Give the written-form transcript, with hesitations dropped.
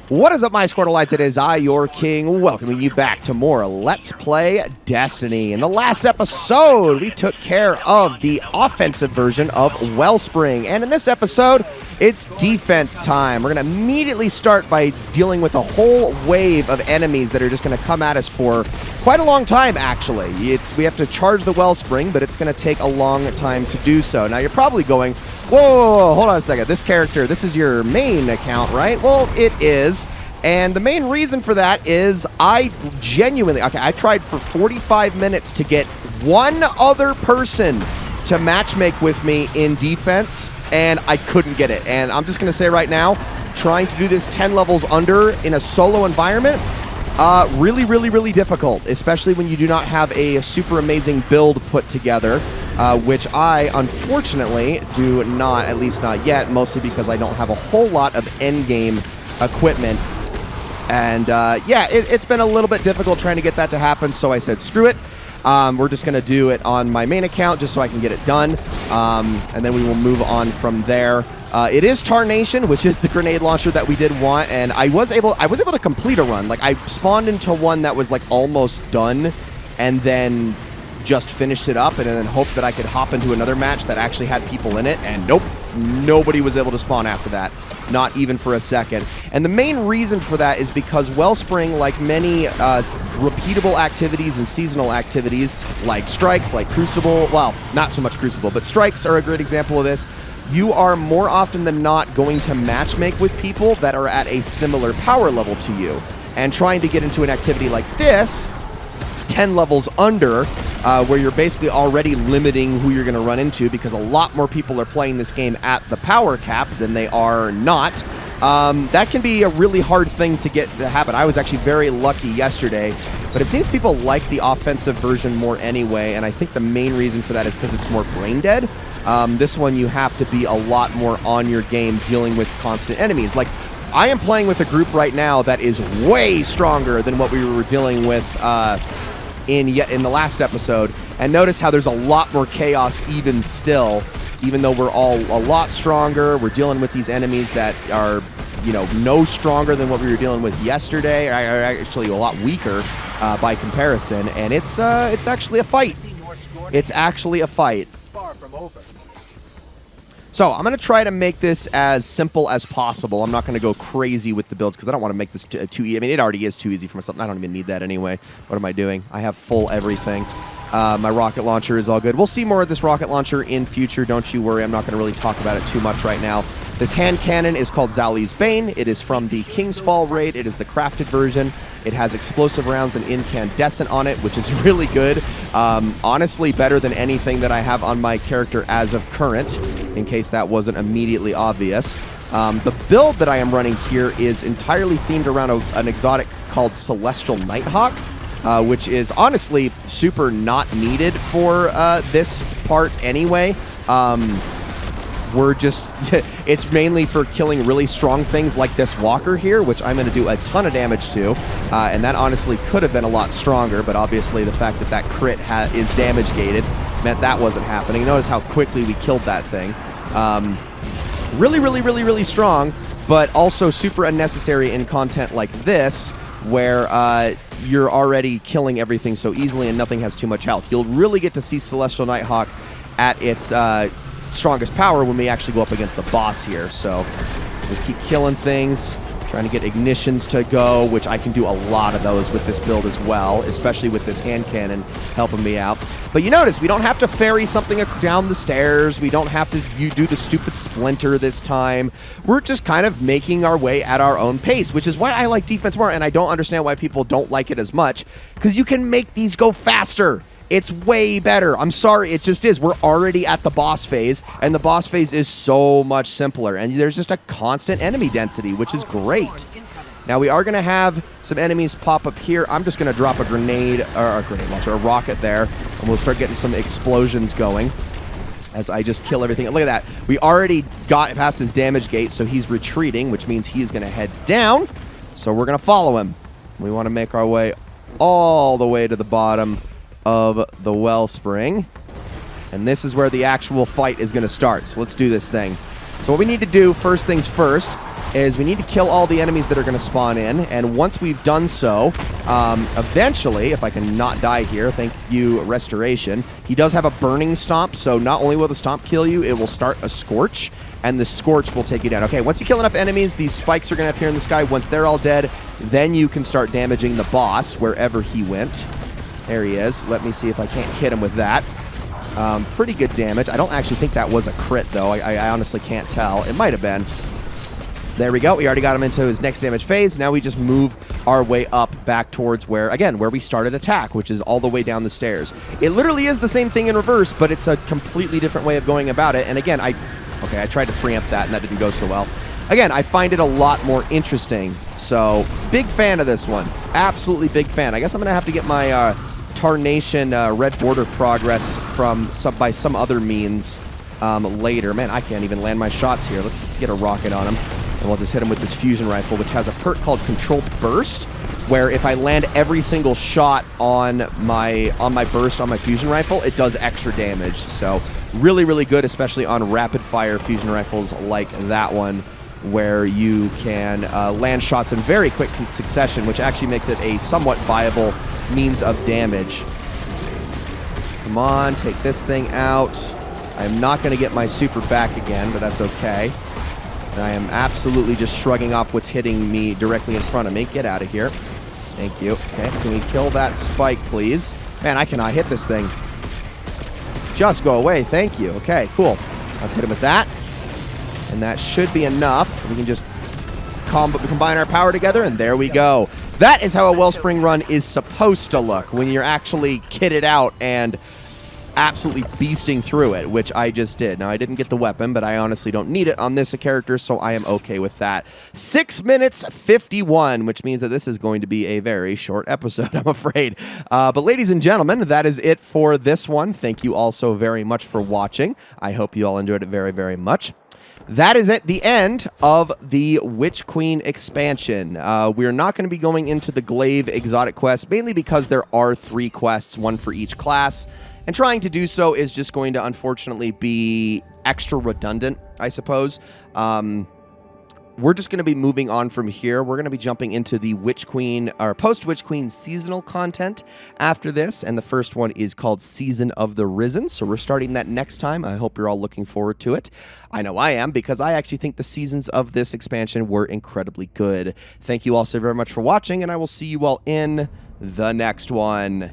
What is up, my Squirtleites? It is I, your king, welcoming you back to more Let's Play Destiny. In the last episode, we took care of the offensive version of Wellspring, and in this episode, it's defense time. We're going to immediately start by dealing with a whole wave of enemies that are just going to come at us for quite a long time, actually. We have to charge the Wellspring, but it's going to take a long time to do so. Now, you're probably going, whoa, hold on a second. This character, this is your main account, right? Well, it is. And the main reason for that is I tried for 45 minutes to get one other person to matchmake with me in defense, and I couldn't get it. And I'm just going to say right now, trying to do this 10 levels under in a solo environment, really difficult, especially when you do not have a super amazing build put together, which I, unfortunately, do not, at least not yet, mostly because I don't have a whole lot of endgame equipment. And yeah, it's been a little bit difficult trying to get that to happen, so I said, screw it. We're just going to do it on my main account just so I can get it done, and then we will move on from there. It is Tarnation, which is the grenade launcher that we did want, and I was able to complete a run. Like, I spawned into one that was like almost done, and then just finished it up, and then hoped that I could hop into another match that actually had people in it, and nope, nobody was able to spawn after that. Not even for a second. And the main reason for that is because Wellspring, like many repeatable activities and seasonal activities, like strikes, like Crucible, well, not so much Crucible, but strikes are a great example of this. You are more often than not going to matchmake with people that are at a similar power level to you. And trying to get into an activity like this, 10 levels under, where you're basically already limiting who you're going to run into because a lot more people are playing this game at the power cap than they are not. That can be a really hard thing to get to happen. I was actually very lucky yesterday, but it seems people like the offensive version more anyway, and I think the main reason for that is because it's more brain dead. This one, you have to be a lot more on your game dealing with constant enemies. Like, I am playing with a group right now that is way stronger than what we were dealing with in the last episode, and notice how there's a lot more chaos even still, even though we're all a lot stronger. We're dealing with these enemies that are, you know, no stronger than what we were dealing with yesterday, or actually a lot weaker by comparison, and it's actually a fight. It's actually a fight. So I'm going to try to make this as simple as possible. I'm not going to go crazy with the builds because I don't want to make this too easy. I mean, it already is too easy for myself. I don't even need that anyway. What am I doing? I have full everything. My rocket launcher is all good. We'll see more of this rocket launcher in future. Don't you worry. I'm not going to really talk about it too much right now. This hand cannon is called Zali's Bane. It is from the King's Fall raid. It is the crafted version. It has explosive rounds and incandescent on it, which is really good. Honestly, better than anything that I have on my character as of current, in case that wasn't immediately obvious. The build that I am running here is entirely themed around an exotic called Celestial Nighthawk, which is honestly super not needed for this part anyway. It's mainly for killing really strong things like this walker here, which I'm going to do a ton of damage to, and that honestly could have been a lot stronger, but obviously the fact that that crit is damage gated meant that wasn't happening. Notice how quickly we killed that thing. Really strong, but also super unnecessary in content like this, where you're already killing everything so easily and nothing has too much health. You'll really get to see Celestial Nighthawk at its strongest power when we actually go up against the boss here. So just keep killing things, trying to get ignitions to go, which I can do a lot of those with this build as well, especially with this hand cannon helping me out. But you notice we don't have to ferry something down the stairs. We don't have to do the stupid splinter this time. We're just kind of making our way at our own pace, which is why I like defense more, and I don't understand why people don't like it as much, because you can make these go faster. It's way better. I'm sorry, it just is. We're already at the boss phase, and the boss phase is so much simpler, and there's just a constant enemy density, which is great. Now, we are going to have some enemies pop up here. I'm just going to drop a grenade, or a grenade launcher, a rocket there, and we'll start getting some explosions going as I just kill everything. Look at that. We already got past his damage gate, so he's retreating, which means he's going to head down, so we're going to follow him. We want to make our way all the way to the bottom of the Wellspring, and this is where the actual fight is going to start. So let's do this thing. So what we need to do, first things first, is we need to kill all the enemies that are going to spawn in, and once we've done so, eventually, if I can not die here, thank you, Restoration, he does have a burning stomp, so not only will the stomp kill you, it will start a scorch, and the scorch will take you down. Okay, once you kill enough enemies, these spikes are going to appear in the sky. Once they're all dead, then you can start damaging the boss wherever he went. There he is. Let me see if I can't hit him with that. Pretty good damage. I don't actually think that was a crit, though. I honestly can't tell. It might have been. There we go. We already got him into his next damage phase. Now we just move our way up back towards where we started attack, which is all the way down the stairs. It literally is the same thing in reverse, but it's a completely different way of going about it. And again, I tried to preempt that, and that didn't go so well. Again, I find it a lot more interesting. So, big fan of this one. Absolutely big fan. I guess I'm going to have to get my Tarnation red border progress by some other means later. Man, I can't even land my shots here. Let's get a rocket on him. And we'll just hit him with this fusion rifle, which has a perk called Controlled Burst, where if I land every single shot on my burst on my fusion rifle, it does extra damage. So really, really good, especially on rapid-fire fusion rifles like that one, where you can land shots in very quick succession, which actually makes it a somewhat viable means of damage. Come on, take this thing out. I'm not going to get my super back again, but that's okay. And I am absolutely just shrugging off what's hitting me directly in front of me. Get out of here. Thank you. Okay, can we kill that spike, please? Man, I cannot hit this thing. Just go away. Thank you. Okay, cool. Let's hit him with that. And that should be enough. We can just combine our power together, and there we go. That is how a Wellspring run is supposed to look when you're actually kitted out and absolutely beasting through it, which I just did. Now, I didn't get the weapon, but I honestly don't need it on this character, so I am okay with that. 6 minutes 51, which means that this is going to be a very short episode, I'm afraid. But ladies and gentlemen, that is it for this one. Thank you all so very much for watching. I hope you all enjoyed it very, very much. That is at the end of the Witch Queen expansion. We're not going to be going into the Glaive exotic quest, mainly because there are 3 quests, one for each class, and trying to do so is just going to unfortunately be extra redundant, I suppose. We're just going to be moving on from here. We're going to be jumping into the Witch Queen, or post-Witch Queen seasonal content after this, and the first one is called Season of the Risen, so we're starting that next time. I hope you're all looking forward to it. I know I am, because I actually think the seasons of this expansion were incredibly good. Thank you all so very much for watching, and I will see you all in the next one.